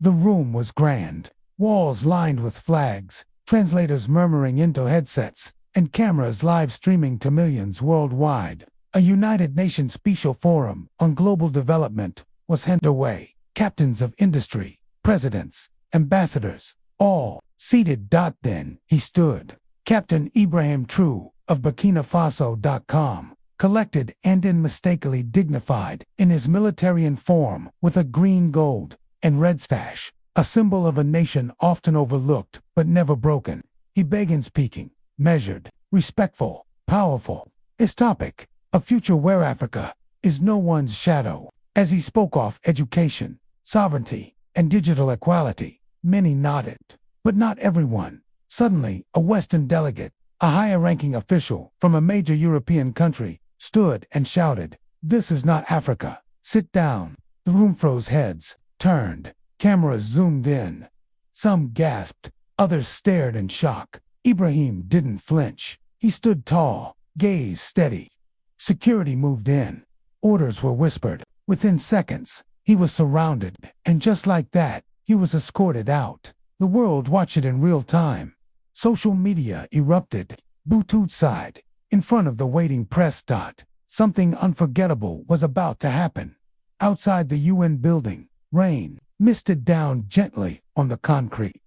The room was grand, walls lined with flags, translators murmuring into headsets, and cameras live streaming to millions worldwide. A United Nations Special Forum on Global Development was underway. Captains of industry, presidents, ambassadors, all seated. Then he stood. Captain Ibrahim Traoré of Burkina Faso.com, collected and unmistakably dignified in his military form with a green, gold, and red sash, a symbol of a nation often overlooked but never broken. He began speaking, measured, respectful, powerful. His topic, a future where Africa is no one's shadow. As he spoke of education, sovereignty, and digital equality, many nodded, but not everyone. Suddenly, a Western delegate, a higher-ranking official from a major European country, stood and shouted, "This is not Africa. Sit down." The room froze, heads turned, cameras zoomed in. Some gasped, others stared in shock. Ibrahim didn't flinch. He stood tall, gaze steady. Security moved in. Orders were whispered. Within seconds, he was surrounded, and just like that, he was escorted out. The world watched it in real time. Social media erupted. Bluetooth side, in front of the waiting press. Something unforgettable was about to happen. Outside the UN building, rain misted down gently on the concrete.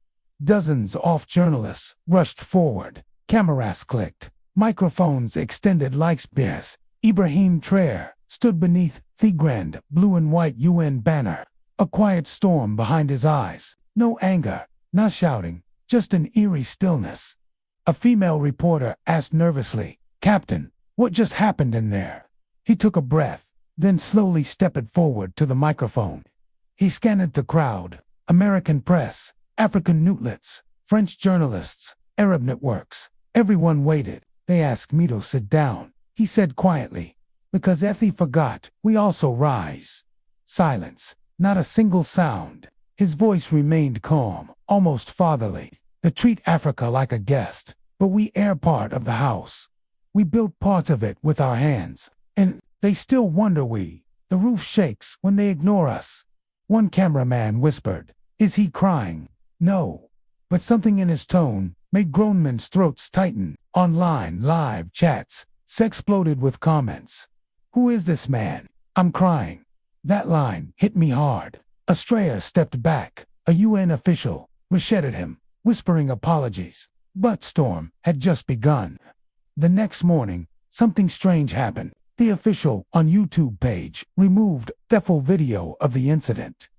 Dozens of journalists rushed forward. Cameras clicked. Microphones extended like spears. Ibrahim Traoré stood beneath the grand blue and white UN banner. A quiet storm behind his eyes. No anger, not shouting, just an eerie stillness. A female reporter asked nervously, "Captain, what just happened in there?" He took a breath, then slowly stepped forward to the microphone. He scanned the crowd. American press, African outlets, French journalists, Arab networks. Everyone waited. "They asked me to sit down," he said quietly, "because if he forgot, we also rise." Silence, not a single sound. His voice remained calm, almost fatherly. "They treat Africa like a guest, but we are part of the house. We built parts of it with our hands, and they still wonder the roof shakes when they ignore us." One cameraman whispered, "Is he crying?" No, but something in his tone made grown men's throats tighten. Online live chats exploded with comments. "Who is this man? I'm crying." That line hit me hard. Traoré stepped back. A UN official reassured him, whispering apologies. But storm had just begun. The next morning, something strange happened. The official on YouTube page removed the full video of the incident.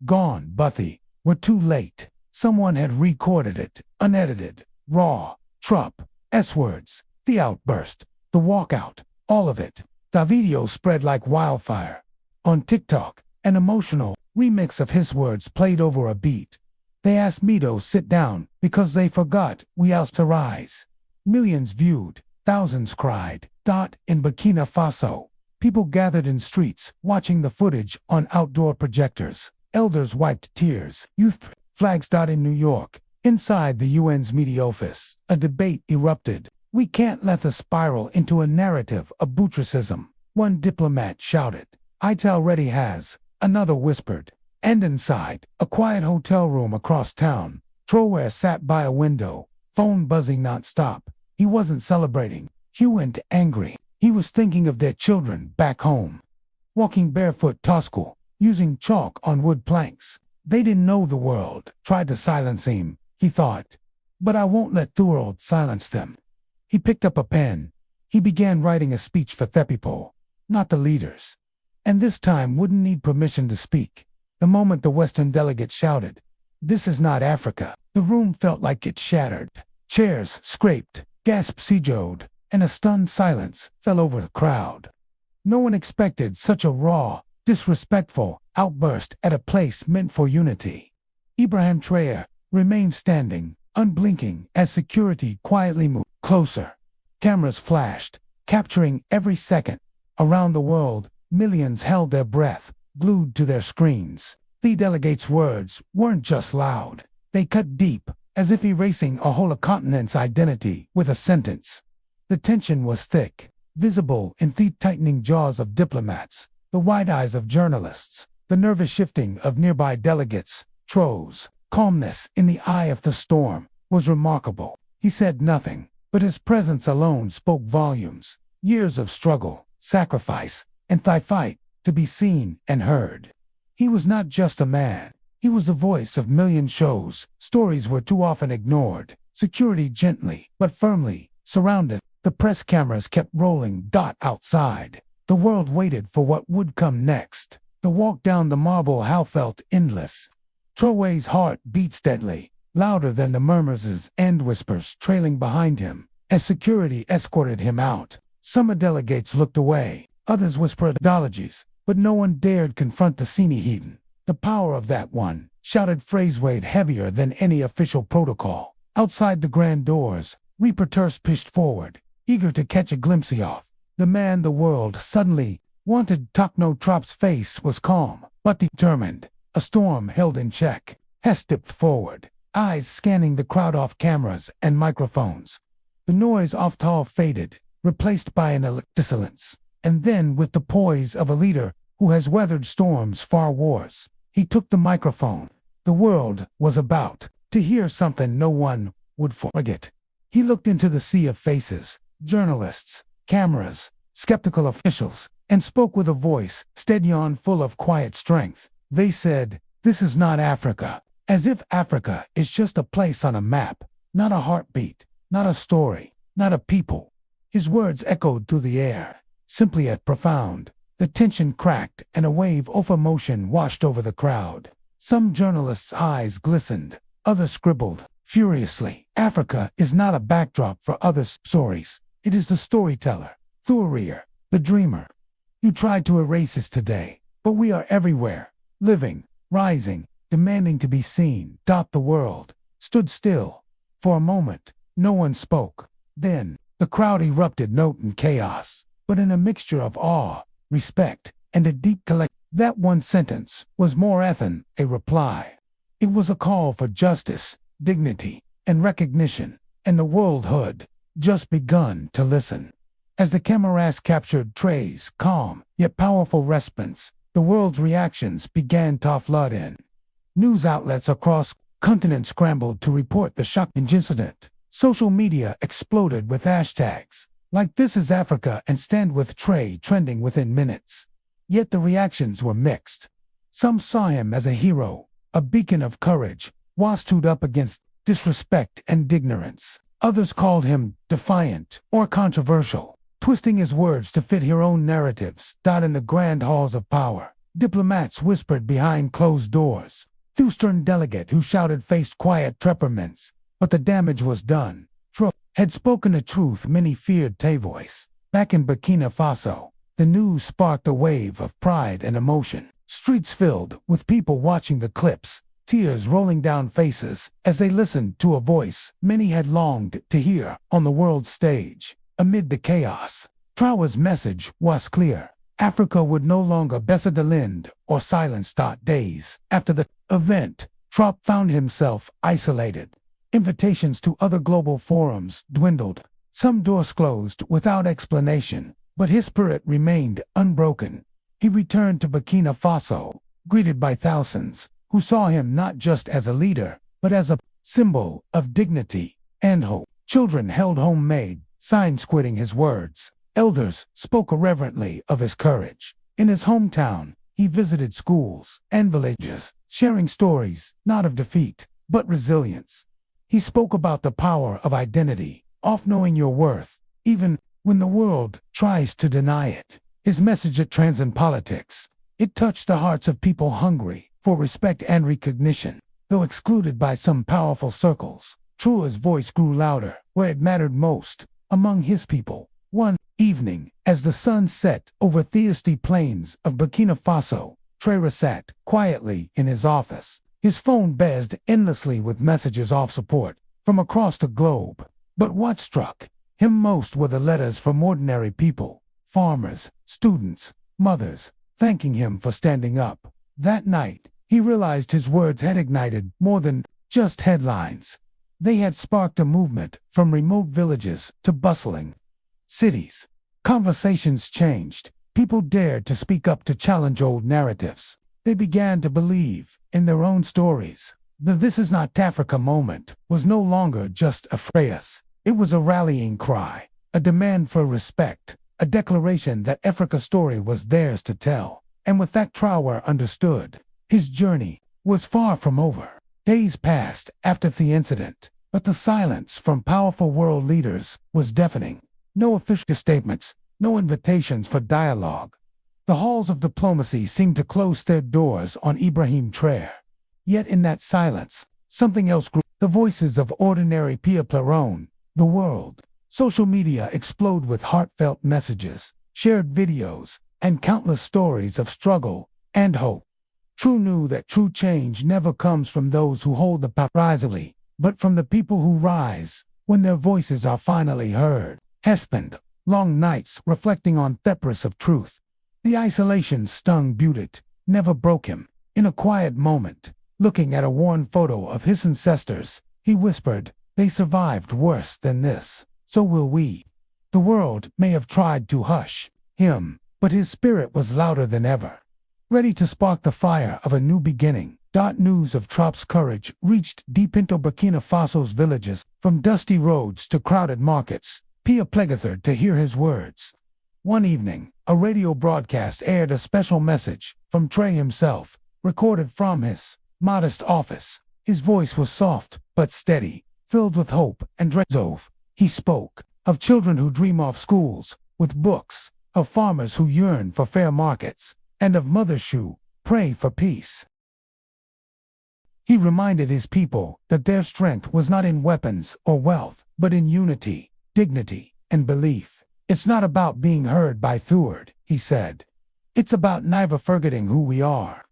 Gone, but they were too late. Someone had recorded it, unedited, raw, Trump, S-words, the outburst, the walkout, all of it. The video spread like wildfire. On TikTok, an emotional remix of his words played over a beat. "They asked me to sit down because they forgot we also rise." Millions viewed, thousands cried. In Burkina Faso, people gathered in streets, watching the footage on outdoor projectors. Elders wiped tears. Youth flags. In New York, inside the UN's media office, a debate erupted. "We can't let this spiral into a narrative of buttressism," one diplomat shouted. "It already has," another whispered. And inside, a quiet hotel room across town, Traoré sat by a window, phone buzzing non-stop. He wasn't celebrating. He went angry. He was thinking of their children back home. Walking barefoot to school, using chalk on wood planks. They didn't know the world tried to silence him, he thought. But I won't let the world silence them. He picked up a pen. He began writing a speech for the people, not the leaders. And this time wouldn't need permission to speak. The moment the Western delegate shouted, "This is not Africa," the room felt like it shattered. Chairs scraped, gasps echoed, and a stunned silence fell over the crowd. No one expected such a raw, disrespectful outburst at a place meant for unity. Ibrahim Traoré remained standing, unblinking, as security quietly moved closer. Cameras flashed, capturing every second. Around the world, millions held their breath, glued to their screens. The delegate's words weren't just loud. They cut deep, as if erasing a whole continent's identity with a sentence. The tension was thick, visible in the tightening jaws of diplomats, the wide eyes of journalists, the nervous shifting of nearby delegates. Traoré's calmness in the eye of the storm was remarkable. He said nothing, but his presence alone spoke volumes. Years of struggle, sacrifice, and fight to be seen and heard. He was not just a man. He was the voice of million shows. Stories were too often ignored. Security gently but firmly surrounded. The press cameras kept rolling. Outside, the world waited for what would come next. The walk down the marble hall felt endless. Traoré's heart beat steadily, louder than the murmurs and whispers trailing behind him. As security escorted him out, some delegates looked away. Others whispered apologies, but no one dared confront the Sanhedrin. The power of that one shouted phrase weighed heavier than any official protocol. Outside the grand doors, reporters pushed forward, eager to catch a glimpse of the man the world suddenly wanted. Technotrop's face was calm, but determined. A storm held in check. Hess stepped forward, eyes scanning the crowd off cameras and microphones. The noise off tall faded, replaced by an silence. And then, with the poise of a leader who has weathered storms far worse, he took the microphone. The world was about to hear something no one would forget. He looked into the sea of faces, journalists, cameras, skeptical officials, and spoke with a voice steady and full of quiet strength. They said, "This is not Africa," as if Africa is just a place on a map, not a heartbeat, not a story, not a people. His words echoed through the air, simply yet profound. The tension cracked and a wave of emotion washed over the crowd. Some journalists' eyes glistened, others scribbled furiously. Africa is not a backdrop for other stories. It is the storyteller, Traoré, the dreamer. You tried to erase us today, but we are everywhere, living, rising, demanding to be seen. The world stood still. For a moment, no one spoke. Then, the crowd erupted, not in chaos, but in a mixture of awe, respect, and a deep collect. That one sentence was more than a reply. It was a call for justice, dignity, and recognition, and the world had just begun to listen. As the cameras captured Traoré's calm yet powerful response, the world's reactions began to flood in. News outlets across continents scrambled to report the shocking incident. Social media exploded with hashtags like "This is Africa" and "Stand with Traoré" trending within minutes. Yet the reactions were mixed. Some saw him as a hero, a beacon of courage, while stood up against disrespect and ignorance. Others called him defiant or controversial, twisting his words to fit their own narratives. In the grand halls of power, diplomats whispered behind closed doors. The stern delegate who shouted faced quiet reprimands, but the damage was done. Traoré had spoken a truth many feared. Voice. Back in Burkina Faso, the news sparked a wave of pride and emotion. Streets filled with people watching the clips, tears rolling down faces as they listened to a voice many had longed to hear on the world stage. Amid the chaos, Traoré's message was clear. Africa would no longer be sidelined or silenced. Days after the event, Traoré found himself isolated. Invitations to other global forums dwindled. Some doors closed without explanation, but his spirit remained unbroken. He returned to Burkina Faso, greeted by thousands who saw him not just as a leader, but as a symbol of dignity and hope. Children held homemade signs quoting his words. Elders spoke irreverently of his courage. In his hometown, he visited schools and villages, sharing stories not of defeat, but resilience. He spoke about the power of identity, of knowing your worth, even when the world tries to deny it. His message transcended politics. It touched the hearts of people hungry for respect and recognition. Though excluded by some powerful circles, Traoré's voice grew louder where it mattered most, among his people. One evening, as the sun set over thirsty plains of Burkina Faso, Traoré sat quietly in his office. His phone buzzed endlessly with messages of support from across the globe. But what struck him most were the letters from ordinary people, farmers, students, mothers, thanking him for standing up. That night, he realized his words had ignited more than just headlines. They had sparked a movement from remote villages to bustling cities. Conversations changed. People dared to speak up to challenge old narratives. They began to believe in their own stories. The "This is not Africa" moment was no longer just a phrase. It was a rallying cry, a demand for respect, a declaration that Africa's story was theirs to tell. And with that, Traoré understood. His journey was far from over. Days passed after the incident, but the silence from powerful world leaders was deafening. No official statements, no invitations for dialogue. The halls of diplomacy seemed to close their doors on Ibrahim Traoré. Yet in that silence, something else grew. The voices of ordinary people around the world. Social media exploded with heartfelt messages, shared videos, and countless stories of struggle and hope. True knew that true change never comes from those who hold the power easily, but from the people who rise when their voices are finally heard. He spent long nights reflecting on thepris of truth. The isolation stung Budet, never broke him. In a quiet moment, looking at a worn photo of his ancestors, he whispered, "They survived worse than this. So will we." The world may have tried to hush him, but his spirit was louder than ever. Ready to spark the fire of a new beginning. News of Traoré's courage reached deep into Burkina Faso's villages, from dusty roads to crowded markets. Pia plegathered to hear his words. One evening, a radio broadcast aired a special message from Traoré himself, recorded from his modest office. His voice was soft but steady, filled with hope and resolve. He spoke of children who dream of schools with books, of farmers who yearn for fair markets, and of mothers who pray for peace. He reminded his people that their strength was not in weapons or wealth, but in unity, dignity, and belief. "It's not about being heard by Theward," he said. "It's about never forgetting who we are."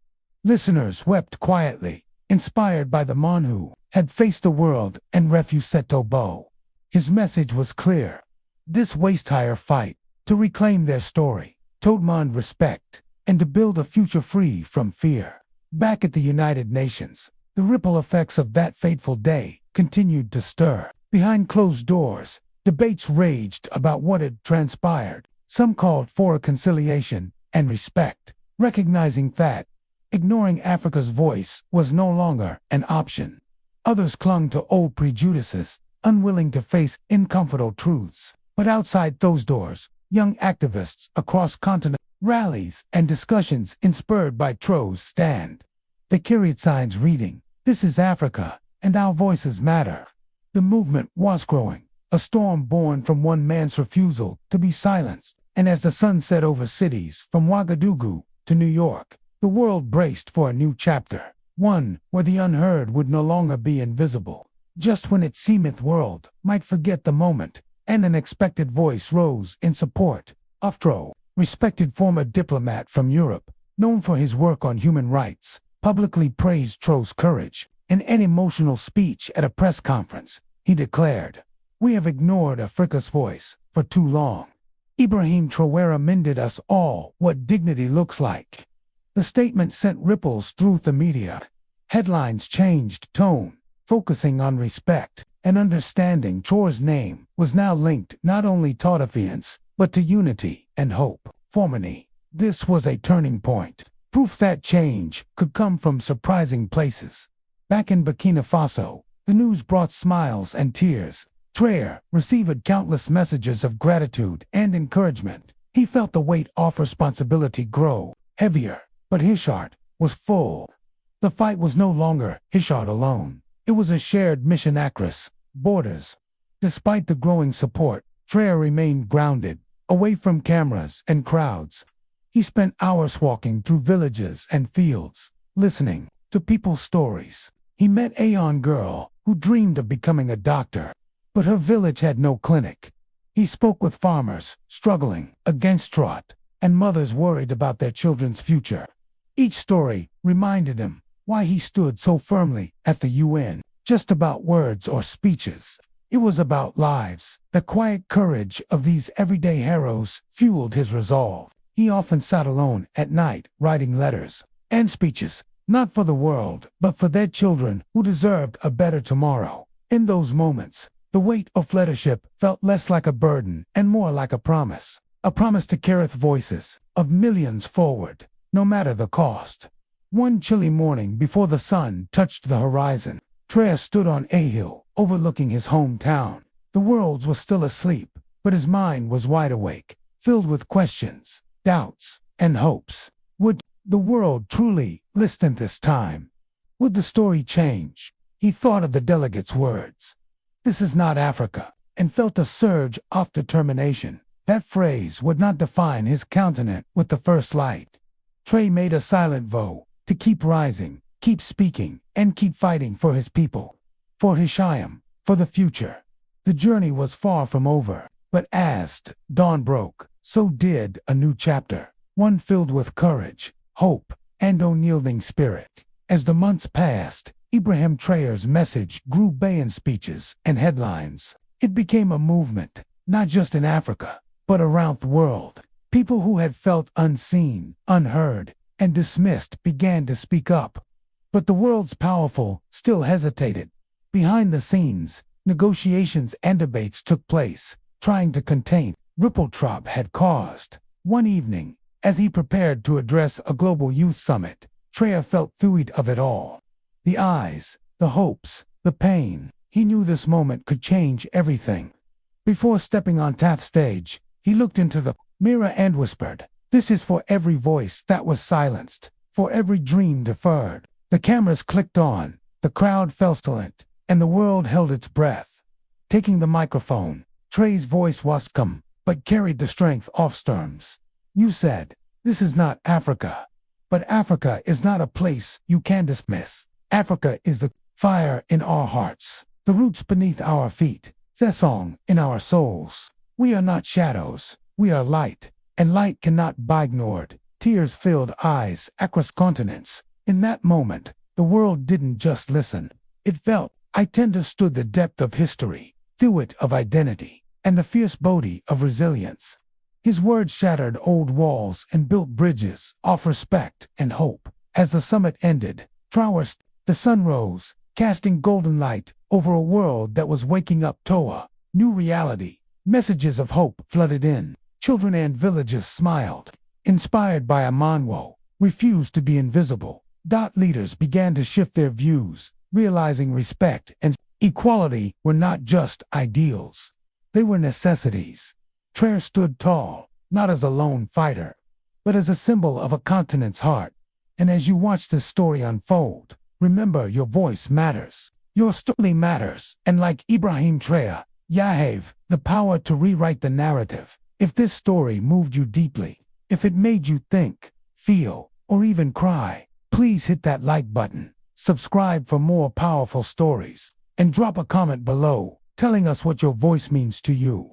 Listeners wept quietly, inspired by the man who had faced the world and refused to bow. His message was clear. This waste-hire fight, to reclaim their story, to demand respect, and to build a future free from fear. Back at the United Nations, the ripple effects of that fateful day continued to stir. Behind closed doors, debates raged about what had transpired. Some called for reconciliation and respect, recognizing that ignoring Africa's voice was no longer an option. Others clung to old prejudices, unwilling to face uncomfortable truths. But outside those doors, young activists across continents, rallies and discussions inspired by Traoré's stand. They carried signs reading, "This is Africa, and our voices matter." The movement was growing, a storm born from one man's refusal to be silenced. And as the sun set over cities from Ouagadougou to New York, the world braced for a new chapter, one where the unheard would no longer be invisible. Just when it seemeth world might forget the moment, an unexpected voice rose in support of Traoré. Respected former diplomat from Europe, known for his work on human rights, publicly praised Traoré's courage. In an emotional speech at a press conference, he declared, "We have ignored Africa's voice for too long. Ibrahim Traoré reminded us all what dignity looks like." The statement sent ripples through the media. Headlines changed tone, focusing on respect and understanding. Traoré's name was now linked not only to autodefense, but to unity and hope. For many, this was a turning point, proof that change could come from surprising places. Back in Burkina Faso, the news brought smiles and tears. Traoré received countless messages of gratitude and encouragement. He felt the weight of responsibility grow heavier, but his heart was full. The fight was no longer his heart alone. It was a shared mission across borders. Despite the growing support, Traoré remained grounded, away from cameras and crowds. He spent hours walking through villages and fields, listening to people's stories. He met a young girl who dreamed of becoming a doctor, but her village had no clinic. He spoke with farmers struggling against drought and mothers worried about their children's future. Each story reminded him why he stood so firmly at the UN. Just about words or speeches. It was about lives. The quiet courage of these everyday heroes fueled his resolve. He often sat alone at night writing letters and speeches, not for the world, but for their children who deserved a better tomorrow. In those moments, the weight of leadership felt less like a burden and more like a promise to carry the voices of millions forward, no matter the cost. One chilly morning before the sun touched the horizon, Traoré stood on a hill overlooking his hometown. The world was still asleep, but his mind was wide awake, filled with questions, doubts, and hopes. Would the world truly listen this time? Would the story change? He thought of the delegate's words. "This is not Africa," and felt a surge of determination. That phrase would not define his countenance with the first light. Traoré made a silent vow to keep rising, keep speaking, and keep fighting for his people, for Hisham, for the future. The journey was far from over, but as dawn broke, so did a new chapter, one filled with courage, hope, and unyielding spirit. As the months passed, Ibrahim Traoré's message grew beyond speeches and headlines. It became a movement, not just in Africa, but around the world. People who had felt unseen, unheard, and dismissed began to speak up. But the world's powerful still hesitated. Behind the scenes, negotiations and debates took place, trying to contain ripple Traoré had caused. One evening, as he prepared to address a global youth summit, Traoré felt through of it all. The eyes, the hopes, the pain. He knew this moment could change everything. Before stepping on that stage, he looked into the mirror and whispered, "This is for every voice that was silenced, for every dream deferred." The cameras clicked on, the crowd fell silent, and the world held its breath. Taking the microphone, Traoré's voice was calm, but carried the strength of storms. "You said, this is not Africa. But Africa is not a place you can dismiss. Africa is the fire in our hearts, the roots beneath our feet, the song in our souls. We are not shadows, we are light, and light cannot be ignored." Tears filled eyes across continents. In that moment, the world didn't just listen. It felt. I understood the depth of history, through it of identity, and the fierce beauty of resilience. His words shattered old walls and built bridges of respect and hope. As the summit ended, the sun rose, casting golden light over a world that was waking up to a new reality. Messages of hope flooded in. Children and villages smiled. Inspired by a manwo, refused to be invisible. Leaders began to shift their views, realizing respect and equality were not just ideals. They were necessities. Traoré stood tall, not as a lone fighter, but as a symbol of a continent's heart. And as you watch this story unfold, remember your voice matters. Your story matters. And like Ibrahim Traoré, you have the power to rewrite the narrative. If this story moved you deeply, if it made you think, feel, or even cry, please hit that like button, subscribe for more powerful stories, and drop a comment below telling us what your voice means to you.